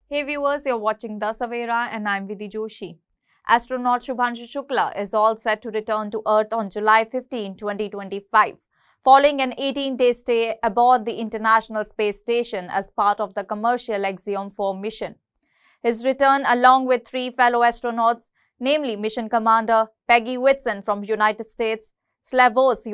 Hey viewers, you're watching The Savera and I'm Vidhi Joshi. Astronaut Shubhanshu Shukla is all set to return to Earth on July 15, 2025, following an 18-day stay aboard the International Space Station as part of the commercial Axiom 4 mission. His return, along with three fellow astronauts, namely Mission Commander Peggy Whitson from United States, Slavoj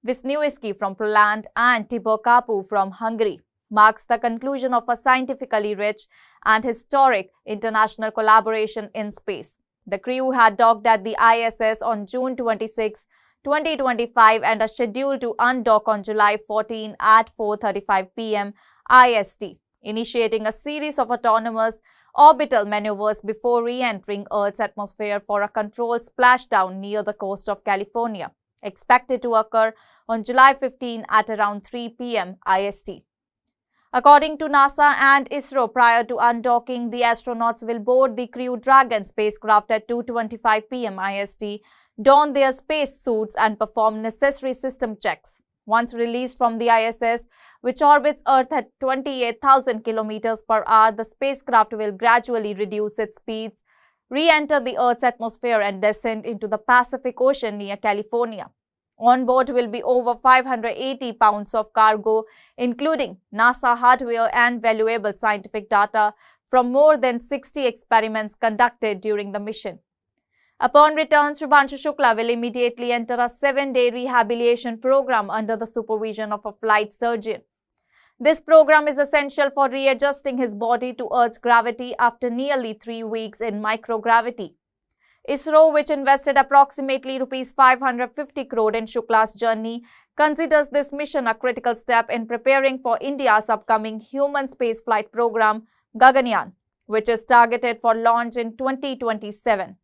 Wisniewski from Poland, and Tibor Karpu from Hungary, marks the conclusion of a scientifically rich and historic international collaboration in space. The crew had docked at the ISS on June 26, 2025 and are scheduled to undock on July 14 at 4:35 p.m. IST, initiating a series of autonomous orbital maneuvers before re-entering Earth's atmosphere for a controlled splashdown near the coast of California, expected to occur on July 15 at around 3 p.m. IST. According to NASA and ISRO, prior to undocking, the astronauts will board the Crew Dragon spacecraft at 2:25 p.m. IST, don their space suits and perform necessary system checks. Once released from the ISS, which orbits Earth at 28,000 km per hour, the spacecraft will gradually reduce its speeds, re-enter the Earth's atmosphere and descend into the Pacific Ocean near California. On board will be over 580 pounds of cargo, including NASA hardware and valuable scientific data from more than 60 experiments conducted during the mission. Upon return, Shubhanshu Shukla will immediately enter a 7-day rehabilitation program under the supervision of a flight surgeon. This program is essential for readjusting his body to Earth's gravity after nearly 3 weeks in microgravity. ISRO, which invested approximately Rs 550 crore in Shukla's journey, considers this mission a critical step in preparing for India's upcoming human spaceflight program, Gaganyaan, which is targeted for launch in 2027.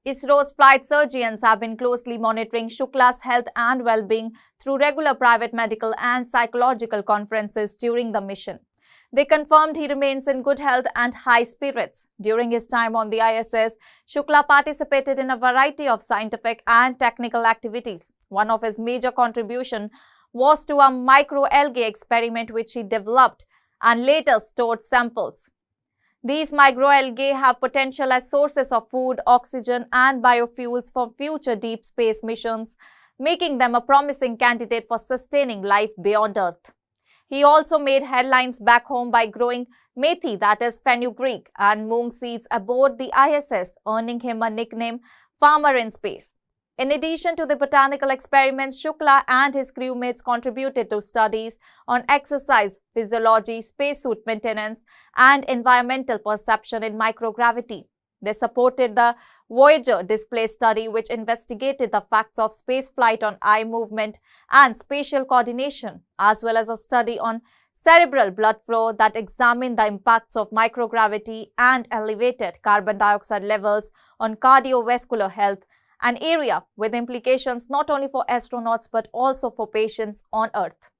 ISRO's flight surgeons have been closely monitoring Shukla's health and well-being through regular private medical and psychological conferences during the mission. They confirmed he remains in good health and high spirits. During his time on the ISS, Shukla participated in a variety of scientific and technical activities. One of his major contributions was to a microalgae experiment which he developed and later stored samples. These microalgae have potential as sources of food, oxygen and biofuels for future deep space missions, making them a promising candidate for sustaining life beyond Earth. He also made headlines back home by growing methi, that is fenugreek, and moong seeds aboard the ISS, earning him a nickname Farmer in Space. In addition to the botanical experiments, Shukla and his crewmates contributed to studies on exercise, physiology, spacesuit maintenance, and environmental perception in microgravity. They supported the Voyager display study, which investigated the facts of spaceflight on eye movement and spatial coordination, as well as a study on cerebral blood flow that examined the impacts of microgravity and elevated carbon dioxide levels on cardiovascular health, an area with implications not only for astronauts but also for patients on Earth.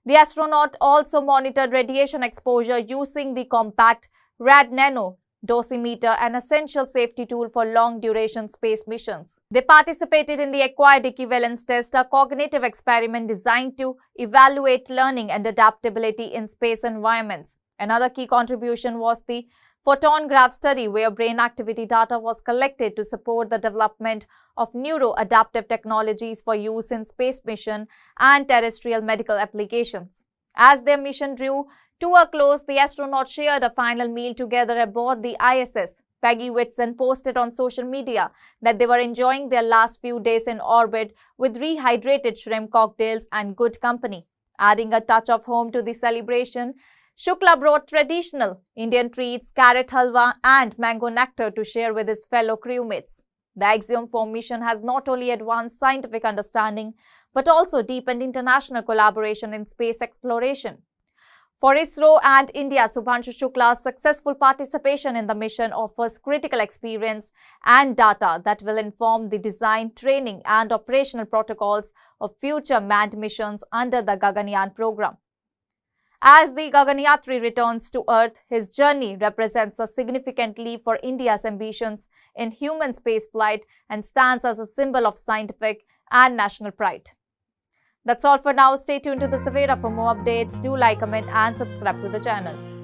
The astronaut also monitored radiation exposure using the compact Rad Nano dosimeter, an essential safety tool for long-duration space missions. They participated in the Acquired Equivalence Test, a cognitive experiment designed to evaluate learning and adaptability in space environments. Another key contribution was the photon graph study, where brain activity data was collected to support the development of neuro-adaptive technologies for use in space mission and terrestrial medical applications. As their mission drew to a close, the astronauts shared a final meal together aboard the ISS. Peggy Whitson posted on social media that they were enjoying their last few days in orbit with rehydrated shrimp cocktails and good company. Adding a touch of home to the celebration, Shukla brought traditional Indian treats, carrot halwa and mango nectar to share with his fellow crewmates. The Axiom 4 mission has not only advanced scientific understanding but also deepened international collaboration in space exploration. For ISRO and India, Shubhanshu Shukla's successful participation in the mission offers critical experience and data that will inform the design, training and operational protocols of future manned missions under the Gaganyaan program. As the Gaganyatri returns to Earth, his journey represents a significant leap for India's ambitions in human spaceflight and stands as a symbol of scientific and national pride. That's all for now. Stay tuned to the Savera for more updates. Do like, comment and subscribe to the channel.